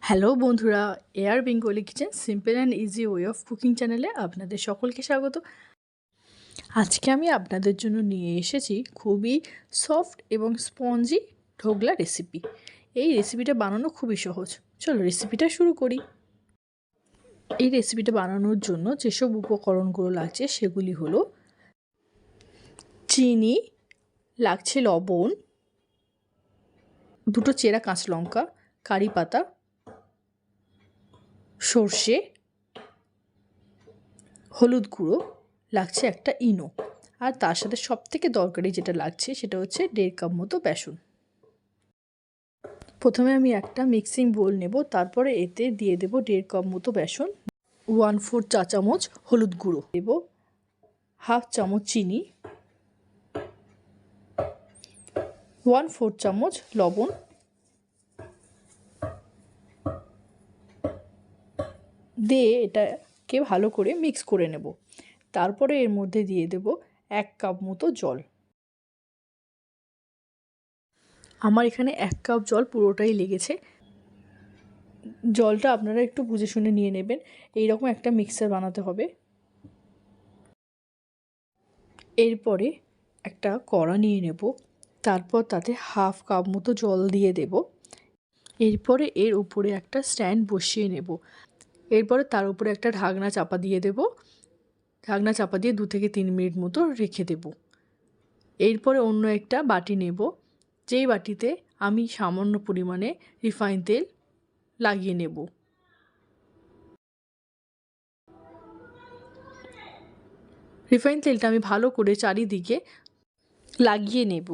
Hello বন্ধুরা, air Bengali kitchen simple and easy way of cooking চ্যানেলে আপনাদের সকলকে স্বাগত। আজকে আমি আপনাদের জন্য নিয়ে এসেছি খুবই সফট এবং স্পঞ্জি ঢোকলা রেসিপি। এই রেসিপিটা বানানো খুবই সহজ। চলো রেসিপিটা শুরু করি। এই রেসিপিটা বানানোর জন্য যেসব উপকরণগুলো লাগছে সেগুলি হলো চিনি, লাগছে লবণ, দুটো চেরা কাঁচা লঙ্কা, কারি পাতা, সর্ষে, হলুদ গুঁড়ো, লাগছে একটা ইনো, আর তার সাথে সবথেকে দরকারি যেটা লাগছে সেটা হচ্ছে 1.5 কাপ মতো বেসন। প্রথমে আমি একটা মিক্সিং বোল নেব, তারপরে এতে দিয়ে দেব 1.5 কাপ মতো বেসন, 1/4 চা চামচ হলুদ গুঁড়ো দেব, হাফ চামচ চিনি, 1/4 চামচ লবণ, দিয়ে এটাকে ভালো করে মিক্স করে নেব। তারপরে এর মধ্যে দিয়ে দেব 1 কাপ মতো জল। আমার এখানে 1 কাপ জল পুরোটাই লেগেছে। জলটা আপনারা একটু বুঝে শুনে নিয়ে নেবেন। এইরকম একটা মিক্সার বানাতে হবে। এরপরে একটা কড়া নিয়ে নেব, তারপর তাতে হাফ কাপ মতো জল দিয়ে দেব। এরপরে এর উপরে একটা স্ট্যান্ড বসিয়ে নেব। এরপরে তার উপরে একটা ঢাকনা চাপা দিয়ে দেব। ঢাকনা চাপা দিয়ে 2 থেকে 3 মিনিট মতো রেখে দেব। এরপরে অন্য একটা বাটি নেব, যেই বাটিতে আমি সামান্য পরিমাণে রিফাইন তেল লাগিয়ে নেব। রিফাইন তেলটা আমি ভালো করে চারিদিকে লাগিয়ে নেব।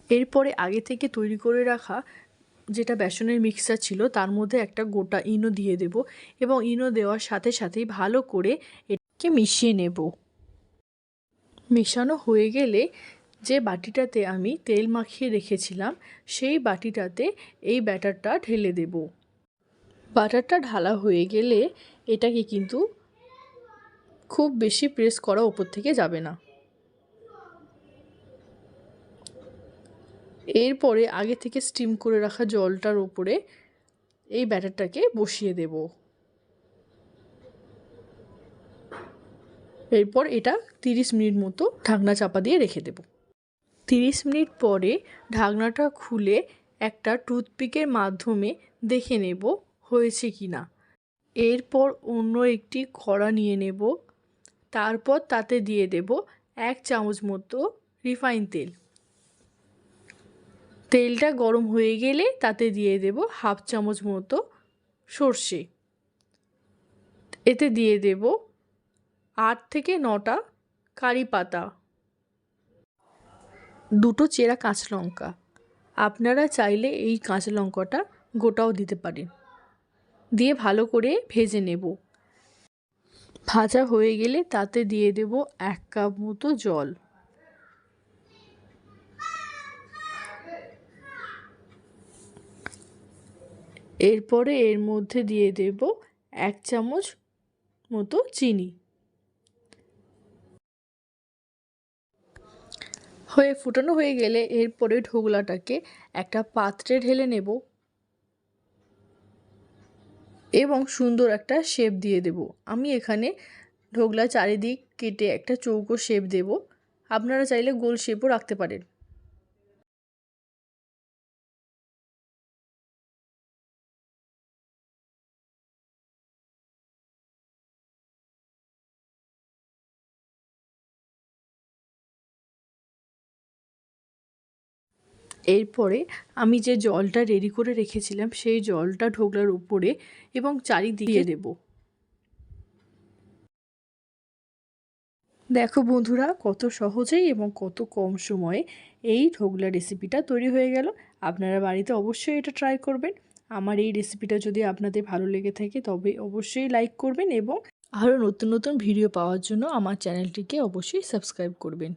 এরপরে আগে থেকে তৈরি করে রাখা যেটা বেসনের মিক্সচার ছিল তার মধ্যে একটা গোটা ইনো দিয়ে দেব এবং ইনো দেওয়ার সাথে সাথেই ভালো করে এটাকে মিশিয়ে নেব। মেশানো হয়ে গেলে যে বাটিটাতে আমি তেল মাখিয়ে রেখেছিলাম সেই বাটিটাতে এই ব্যাটারটা ঢেলে দেব। ব্যাটারটা ঢালা হয়ে গেলে এটাকে কিন্তু খুব বেশি প্রেস করা ওপর থেকে যাবে না। এরপরে আগে থেকে স্টিম করে রাখা জলটার উপরে এই ব্যাটারটাকে বসিয়ে দেব। এরপর এটা 30 মিনিট মতো ঢাকনা চাপা দিয়ে রেখে দেব। 30 মিনিট পরে ঢাকনাটা খুলে একটা টুথপিকের মাধ্যমে দেখে নেব হয়েছে কি না। এরপর অন্য একটি কড়া নিয়ে নেব, তারপর তাতে দিয়ে দেব 1 চামচ মতো রিফাইন তেল। তেলটা গরম হয়ে গেলে তাতে দিয়ে দেব হাফ চামচ মতো সর্ষে। এতে দিয়ে দেব 8 থেকে 9টা কারি পাতা, দুটো চেরা কাঁচা লঙ্কা। আপনারা চাইলে এই কাঁচা লঙ্কাটা গোটাও দিতে পারেন। দিয়ে ভালো করে ভেজে নেব। ভাজা হয়ে গেলে তাতে দিয়ে দেব 1 কাপ মতো জল। এরপরে এর মধ্যে দিয়ে দেব 1 চামচ মতো চিনি। ফুটানো হয়ে গেলে এরপরে ঢোকলাটাকে একটা পাত্রে ঢেলে নেব এবং সুন্দর একটা শেপ দিয়ে দেব। আমি এখানে ঢোকলা চারিদিক কেটে একটা চৌকো শেপ দেব। আপনারা চাইলে গোল শেপও রাখতে পারেন। এরপরে আমি যে জলটা রেডি করে রেখেছিলাম সেই জলটা ঢোকলার উপরে এবং চারিদিকে দেব। দেখো বন্ধুরা, কত সহজেই এবং কত কম সময়ে এই ঢোকলা রেসিপিটা তৈরি হয়ে গেল। আপনারা বাড়িতে অবশ্যই এটা ট্রাই করবেন। আমার এই রেসিপিটা যদি আপনাদের ভালো লেগে থাকে তবে অবশ্যই লাইক করবেন এবং আরও নতুন নতুন ভিডিও পাওয়ার জন্য আমার চ্যানেলটিকে অবশ্যই সাবস্ক্রাইব করবেন।